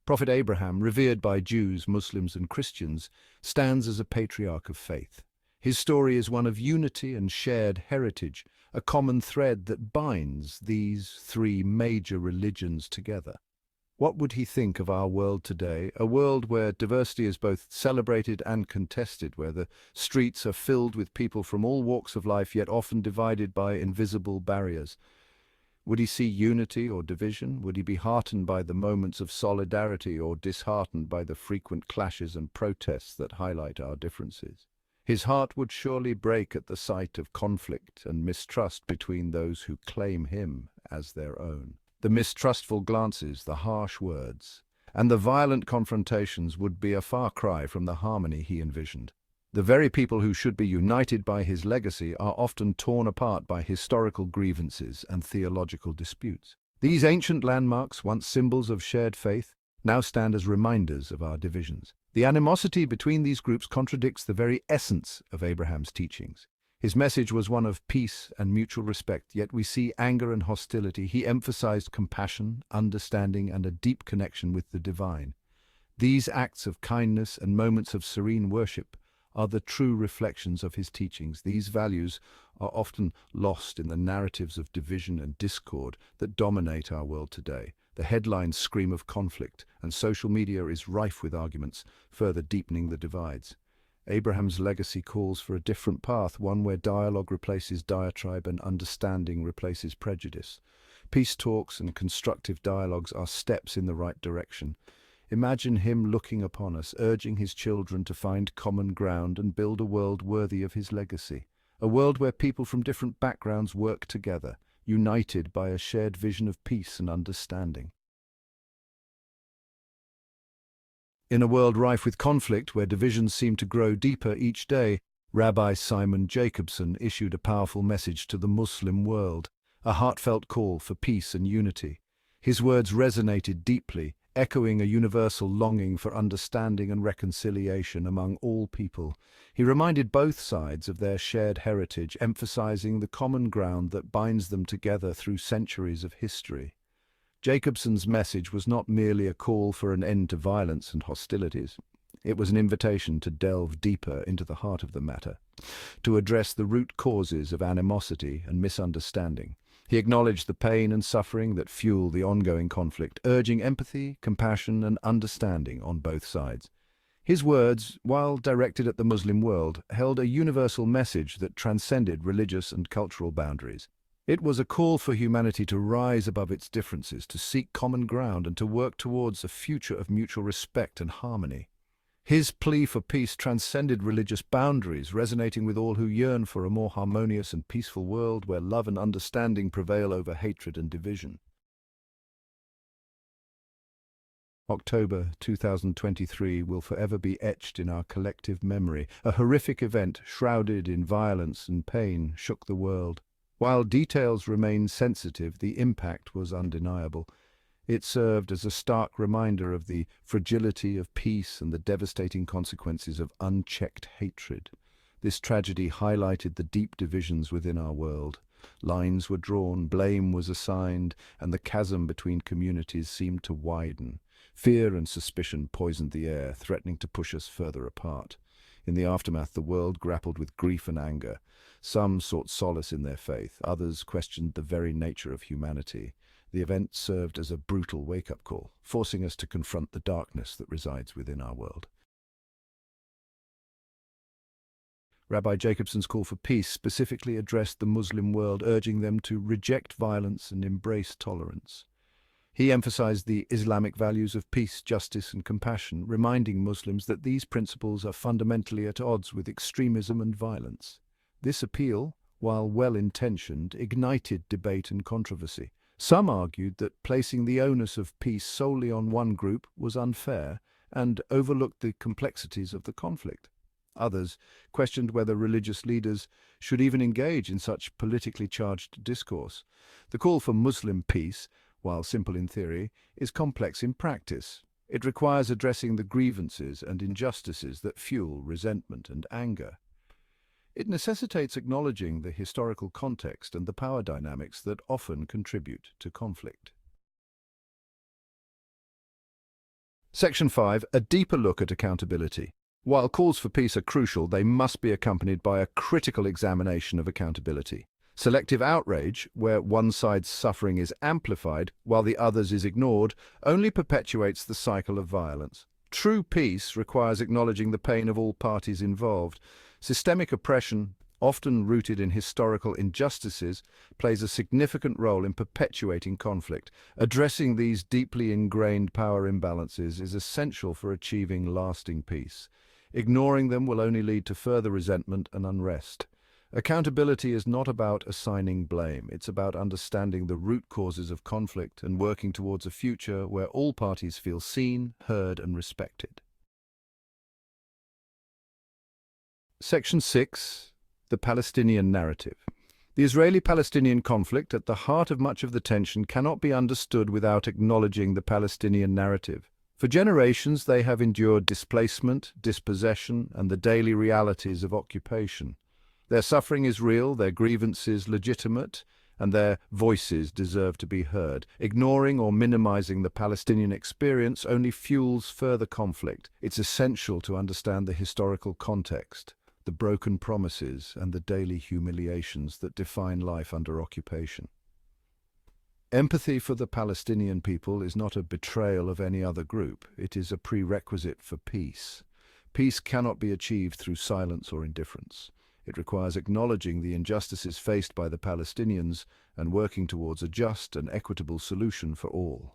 Prophet Abraham, revered by Jews, Muslims, and Christians, stands as a patriarch of faith. His story is one of unity and shared heritage, a common thread that binds these three major religions together. What would he think of our world today? A world where diversity is both celebrated and contested, where the streets are filled with people from all walks of life, yet often divided by invisible barriers. Would he see unity or division? Would he be heartened by the moments of solidarity or disheartened by the frequent clashes and protests that highlight our differences? His heart would surely break at the sight of conflict and mistrust between those who claim him as their own. The mistrustful glances, the harsh words, and the violent confrontations would be a far cry from the harmony he envisioned. The very people who should be united by his legacy are often torn apart by historical grievances and theological disputes. These ancient landmarks, once symbols of shared faith, now stand as reminders of our divisions. The animosity between these groups contradicts the very essence of Abraham's teachings. His message was one of peace and mutual respect, yet we see anger and hostility. He emphasized compassion, understanding, and a deep connection with the divine. These acts of kindness and moments of serene worship are the true reflections of his teachings. These values are often lost in the narratives of division and discord that dominate our world today. The headlines scream of conflict, and social media is rife with arguments, further deepening the divides. Abraham's legacy calls for a different path, one where dialogue replaces diatribe and understanding replaces prejudice. Peace talks and constructive dialogues are steps in the right direction. Imagine him looking upon us, urging his children to find common ground and build a world worthy of his legacy. A world where people from different backgrounds work together, united by a shared vision of peace and understanding. In a world rife with conflict, where divisions seem to grow deeper each day, Rabbi Simon Jacobson issued a powerful message to the Muslim world, a heartfelt call for peace and unity. His words resonated deeply, echoing a universal longing for understanding and reconciliation among all people. He reminded both sides of their shared heritage, emphasizing the common ground that binds them together through centuries of history. Jacobson's message was not merely a call for an end to violence and hostilities. It was an invitation to delve deeper into the heart of the matter, to address the root causes of animosity and misunderstanding. He acknowledged the pain and suffering that fuel the ongoing conflict, urging empathy, compassion, and understanding on both sides. His words, while directed at the Muslim world, held a universal message that transcended religious and cultural boundaries. It was a call for humanity to rise above its differences, to seek common ground, and to work towards a future of mutual respect and harmony. His plea for peace transcended religious boundaries, resonating with all who yearn for a more harmonious and peaceful world where love and understanding prevail over hatred and division. October 2023 will forever be etched in our collective memory. A horrific event, shrouded in violence and pain, shook the world. While details remain sensitive, the impact was undeniable. It served as a stark reminder of the fragility of peace and the devastating consequences of unchecked hatred. This tragedy highlighted the deep divisions within our world. Lines were drawn, blame was assigned, and the chasm between communities seemed to widen. Fear and suspicion poisoned the air, threatening to push us further apart. In the aftermath, the world grappled with grief and anger. Some sought solace in their faith, others questioned the very nature of humanity. The event served as a brutal wake-up call, forcing us to confront the darkness that resides within our world. Rabbi Jacobson's call for peace specifically addressed the Muslim world, urging them to reject violence and embrace tolerance. He emphasized the Islamic values of peace, justice, and compassion, reminding Muslims that these principles are fundamentally at odds with extremism and violence. This appeal, while well-intentioned, ignited debate and controversy. Some argued that placing the onus of peace solely on one group was unfair and overlooked the complexities of the conflict. Others questioned whether religious leaders should even engage in such politically charged discourse. The call for Muslim peace, while simple in theory, is complex in practice. It requires addressing the grievances and injustices that fuel resentment and anger. It necessitates acknowledging the historical context and the power dynamics that often contribute to conflict. Section 5, a deeper look at accountability. While calls for peace are crucial, they must be accompanied by a critical examination of accountability. Selective outrage, where one side's suffering is amplified while the other's is ignored, only perpetuates the cycle of violence. True peace requires acknowledging the pain of all parties involved. Systemic oppression, often rooted in historical injustices, plays a significant role in perpetuating conflict. Addressing these deeply ingrained power imbalances is essential for achieving lasting peace. Ignoring them will only lead to further resentment and unrest. Accountability is not about assigning blame. It's about understanding the root causes of conflict and working towards a future where all parties feel seen, heard, and respected. Section 6. The Palestinian Narrative. The Israeli-Palestinian conflict, at the heart of much of the tension, cannot be understood without acknowledging the Palestinian narrative. For generations, they have endured displacement, dispossession, and the daily realities of occupation. Their suffering is real, their grievances legitimate, and their voices deserve to be heard. Ignoring or minimizing the Palestinian experience only fuels further conflict. It's essential to understand the historical context, the broken promises, and the daily humiliations that define life under occupation. Empathy for the Palestinian people is not a betrayal of any other group. It is a prerequisite for peace. Peace cannot be achieved through silence or indifference. It requires acknowledging the injustices faced by the Palestinians and working towards a just and equitable solution for all.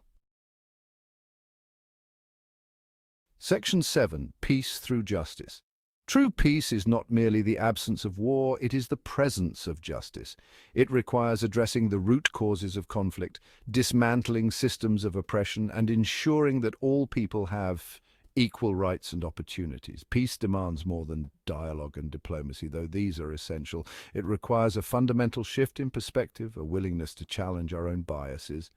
Section 7. Peace through justice. True peace is not merely the absence of war, it is the presence of justice. It requires addressing the root causes of conflict, dismantling systems of oppression, and ensuring that all people have equal rights and opportunities. Peace demands more than dialogue and diplomacy, though these are essential. It requires a fundamental shift in perspective, a willingness to challenge our own biases,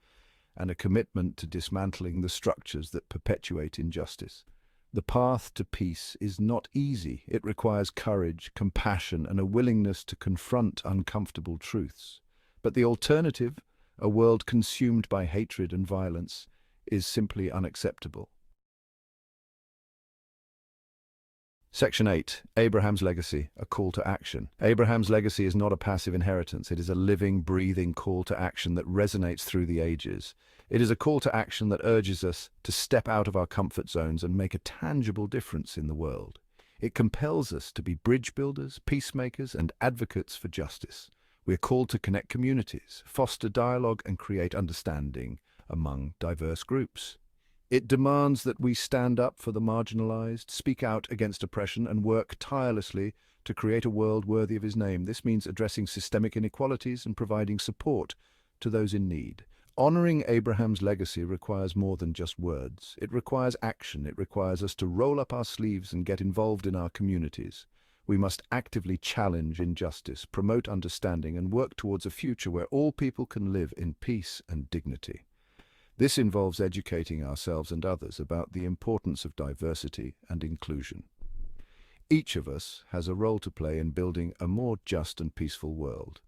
and a commitment to dismantling the structures that perpetuate injustice. The path to peace is not easy. It requires courage, compassion, and a willingness to confront uncomfortable truths. But the alternative, a world consumed by hatred and violence, is simply unacceptable. Section 8. Abraham's Legacy, a call to action. Abraham's legacy is not a passive inheritance. It is a living, breathing call to action that resonates through the ages. It is a call to action that urges us to step out of our comfort zones and make a tangible difference in the world. It compels us to be bridge builders, peacemakers, and advocates for justice. We are called to connect communities, foster dialogue, and create understanding among diverse groups. It demands that we stand up for the marginalized, speak out against oppression, and work tirelessly to create a world worthy of his name. This means addressing systemic inequalities and providing support to those in need. Honoring Abraham's legacy requires more than just words. It requires action. It requires us to roll up our sleeves and get involved in our communities. We must actively challenge injustice, promote understanding, and work towards a future where all people can live in peace and dignity. This involves educating ourselves and others about the importance of diversity and inclusion. Each of us has a role to play in building a more just and peaceful world.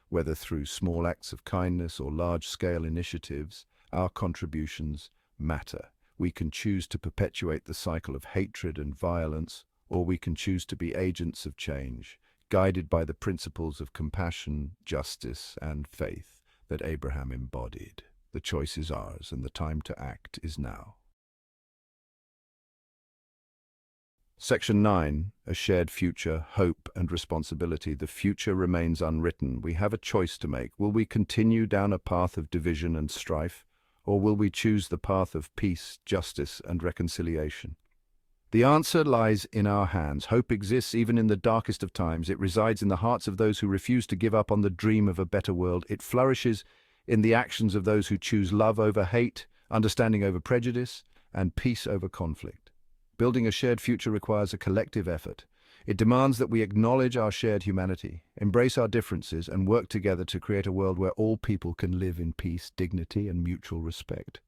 Whether through small acts of kindness or large-scale initiatives, our contributions matter. We can choose to perpetuate the cycle of hatred and violence, or we can choose to be agents of change, guided by the principles of compassion, justice, and faith that Abraham embodied. The choice is ours, and the time to act is now. Section 9. A shared future, hope and responsibility. The future remains unwritten. We have a choice to make. Will we continue down a path of division and strife, or will we choose the path of peace, justice, and reconciliation? The answer lies in our hands. Hope exists even in the darkest of times. It resides in the hearts of those who refuse to give up on the dream of a better world. It flourishes in the actions of those who choose love over hate, understanding over prejudice, and peace over conflict. Building a shared future requires a collective effort. It demands that we acknowledge our shared humanity, embrace our differences, and work together to create a world where all people can live in peace, dignity, and mutual respect.